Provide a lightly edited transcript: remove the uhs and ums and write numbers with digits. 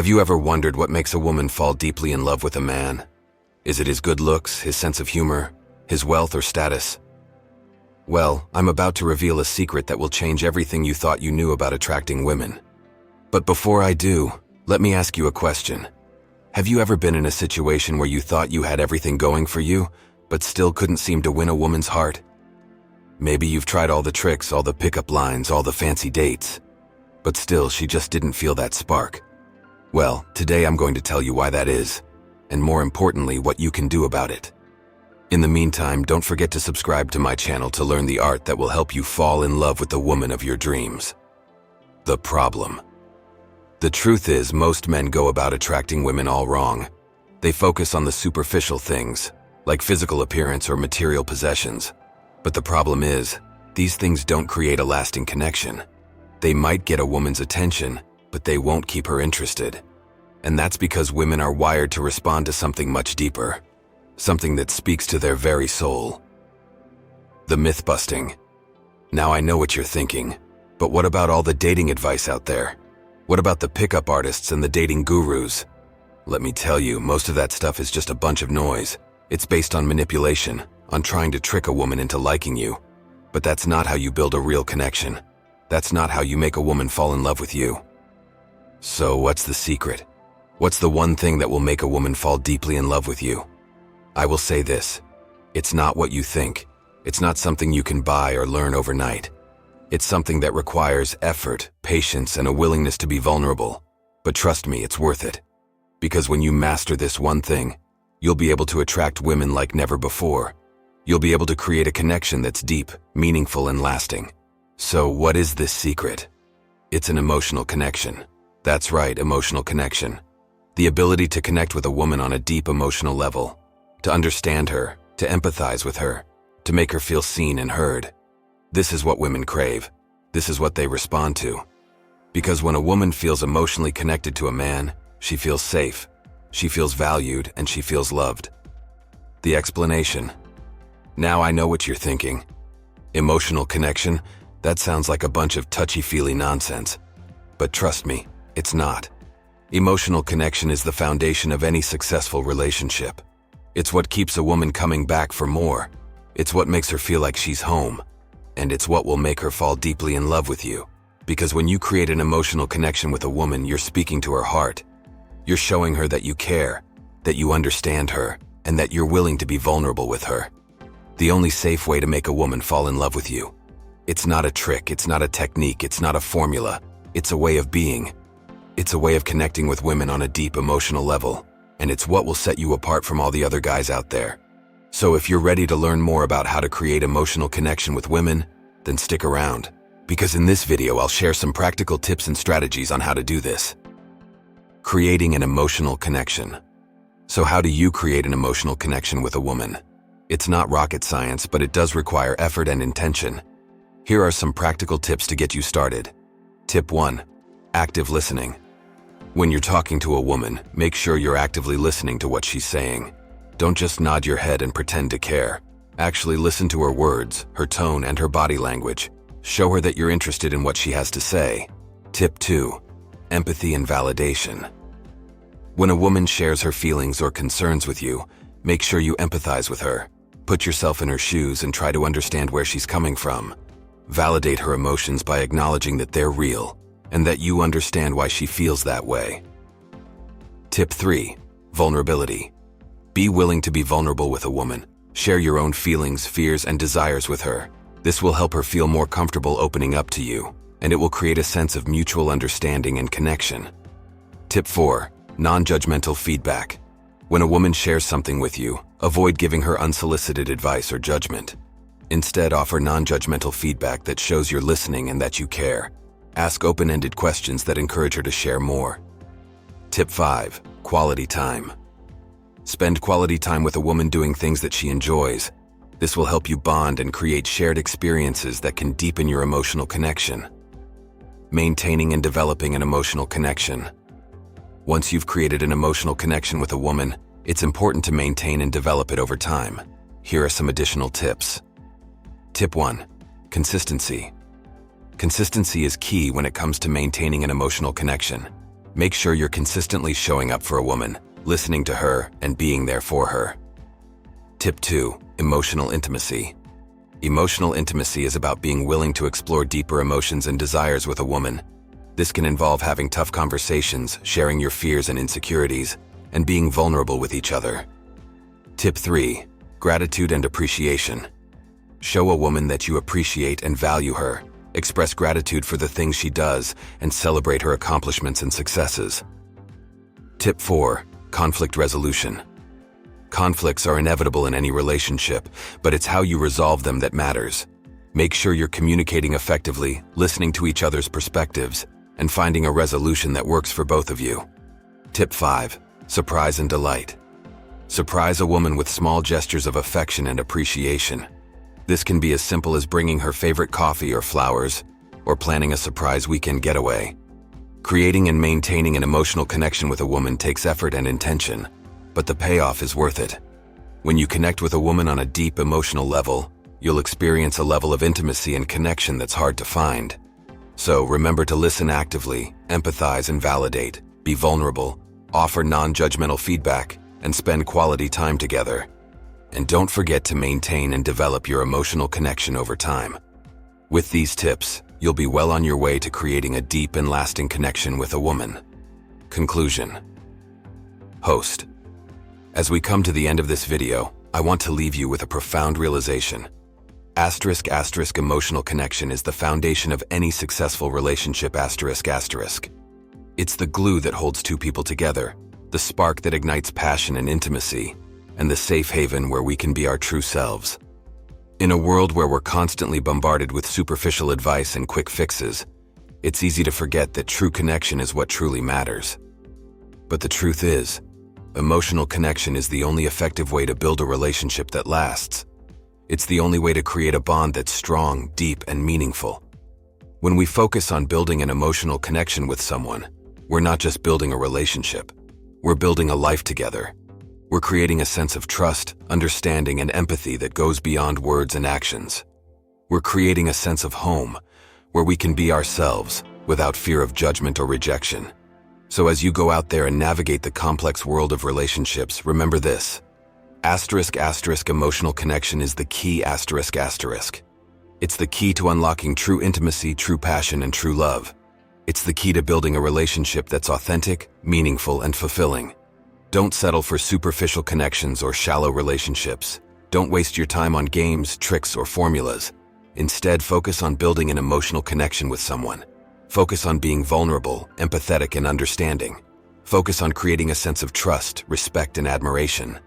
Have you ever wondered what makes a woman fall deeply in love with a man? Is it his good looks, his sense of humor, his wealth or status? Well, I'm about to reveal a secret that will change everything you thought you knew about attracting women. But before I do, let me ask you a question. Have you ever been in a situation where you thought you had everything going for you, but still couldn't seem to win a woman's heart? Maybe you've tried all the tricks, all the pickup lines, all the fancy dates, but still she just didn't feel that spark. Well, today I'm going to tell you why that is, and more importantly, what you can do about it. In the meantime, don't forget to subscribe to my channel to learn the art that will help you fall in love with the woman of your dreams. The problem. The truth is, most men go about attracting women all wrong. They focus on the superficial things, like physical appearance or material possessions. But the problem is, these things don't create a lasting connection. They might get a woman's attention, but they won't keep her interested. And that's because women are wired to respond to something much deeper, something that speaks to their very soul. The myth busting. Now I know what you're thinking, but what about all the dating advice out there? What about the pickup artists and the dating gurus? Let me tell you, most of that stuff is just a bunch of noise. It's based on manipulation, on trying to trick a woman into liking you. But that's not how you build a real connection. That's not how you make a woman fall in love with you. So what's the secret? What's the one thing that will make a woman fall deeply in love with you? I will say this. It's not what you think. It's not something you can buy or learn overnight. It's something that requires effort, patience, and a willingness to be vulnerable. But trust me, it's worth it. Because when you master this one thing, you'll be able to attract women like never before. You'll be able to create a connection that's deep, meaningful, and lasting. So what is this secret? It's an emotional connection. That's right, emotional connection. The ability to connect with a woman on a deep emotional level, to understand her, to empathize with her, to make her feel seen and heard. This is what women crave. This is what they respond to. Because when a woman feels emotionally connected to a man, she feels safe, she feels valued, and she feels loved. The explanation. Now I know what you're thinking. Emotional connection? That sounds like a bunch of touchy-feely nonsense. But trust me, it's not. Emotional connection is the foundation of any successful relationship. It's what keeps a woman coming back for more. It's what makes her feel like she's home. And it's what will make her fall deeply in love with you. Because when you create an emotional connection with a woman, you're speaking to her heart. You're showing her that you care, that you understand her, and that you're willing to be vulnerable with her. The only safe way to make a woman fall in love with you. It's not a trick, it's not a technique, it's not a formula. It's a way of being. It's a way of connecting with women on a deep emotional level, and it's what will set you apart from all the other guys out there. So if you're ready to learn more about how to create emotional connection with women, then stick around, because in this video I'll share some practical tips and strategies on how to do this. Creating an emotional connection. So how do you create an emotional connection with a woman? It's not rocket science, but it does require effort and intention. Here are some practical tips to get you started. Tip 1. Active listening. When you're talking to a woman, make sure you're actively listening to what she's saying. Don't just nod your head and pretend to care. Actually listen to her words, her tone, and her body language. Show her that you're interested in what she has to say. Tip 2. Empathy and validation. When a woman shares her feelings or concerns with you, make sure you empathize with her. Put yourself in her shoes and try to understand where she's coming from. Validate her emotions by acknowledging that they're real and that you understand why she feels that way. Tip 3. Vulnerability. Be willing to be vulnerable with a woman. Share your own feelings, fears, and desires with her. This will help her feel more comfortable opening up to you, and it will create a sense of mutual understanding and connection. Tip 4. Non-judgmental feedback. When a woman shares something with you, avoid giving her unsolicited advice or judgment. Instead, offer non-judgmental feedback that shows you're listening and that you care. Ask open-ended questions that encourage her to share more. Tip 5. Quality time. Spend quality time with a woman doing things that she enjoys. This will help you bond and create shared experiences that can deepen your emotional connection. Maintaining and developing an emotional connection. Once you've created an emotional connection with a woman, it's important to maintain and develop it over time. Here are some additional tips. Tip 1. Consistency. Consistency is key when it comes to maintaining an emotional connection. Make sure you're consistently showing up for a woman, listening to her, and being there for her. Tip 2. Emotional intimacy. Emotional intimacy is about being willing to explore deeper emotions and desires with a woman. This can involve having tough conversations, sharing your fears and insecurities, and being vulnerable with each other. Tip 3. Gratitude and appreciation. Show a woman that you appreciate and value her. Express gratitude for the things she does and celebrate her accomplishments and successes. Tip 4. Conflict resolution. Conflicts are inevitable in any relationship, but it's how you resolve them that matters. Make sure you're communicating effectively, listening to each other's perspectives, and finding a resolution that works for both of you. Tip 5. Surprise and delight. Surprise a woman with small gestures of affection and appreciation. This can be as simple as bringing her favorite coffee or flowers, or planning a surprise weekend getaway. Creating and maintaining an emotional connection with a woman takes effort and intention, but the payoff is worth it. When you connect with a woman on a deep emotional level, you'll experience a level of intimacy and connection that's hard to find. So remember to listen actively, empathize and validate, be vulnerable, offer non-judgmental feedback, and spend quality time together. And don't forget to maintain and develop your emotional connection over time. With these tips, you'll be well on your way to creating a deep and lasting connection with a woman. Conclusion. Host. As we come to the end of this video, I want to leave you with a profound realization. **** emotional connection is the foundation of any successful relationship ****. It's the glue that holds two people together, the spark that ignites passion and intimacy, and the safe haven where we can be our true selves. In a world where we're constantly bombarded with superficial advice and quick fixes, it's easy to forget that true connection is what truly matters. But the truth is, emotional connection is the only effective way to build a relationship that lasts. It's the only way to create a bond that's strong, deep, and meaningful. When we focus on building an emotional connection with someone, we're not just building a relationship. We're building a life together. We're creating a sense of trust, understanding, and empathy that goes beyond words and actions. We're creating a sense of home, where we can be ourselves without fear of judgment or rejection. So as you go out there and navigate the complex world of relationships, remember this. **** emotional connection is the key ****. It's the key to unlocking true intimacy, true passion, and true love. It's the key to building a relationship that's authentic, meaningful, and fulfilling. Don't settle for superficial connections or shallow relationships. Don't waste your time on games, tricks, or formulas. Instead, focus on building an emotional connection with someone. Focus on being vulnerable, empathetic, and understanding. Focus on creating a sense of trust, respect, and admiration.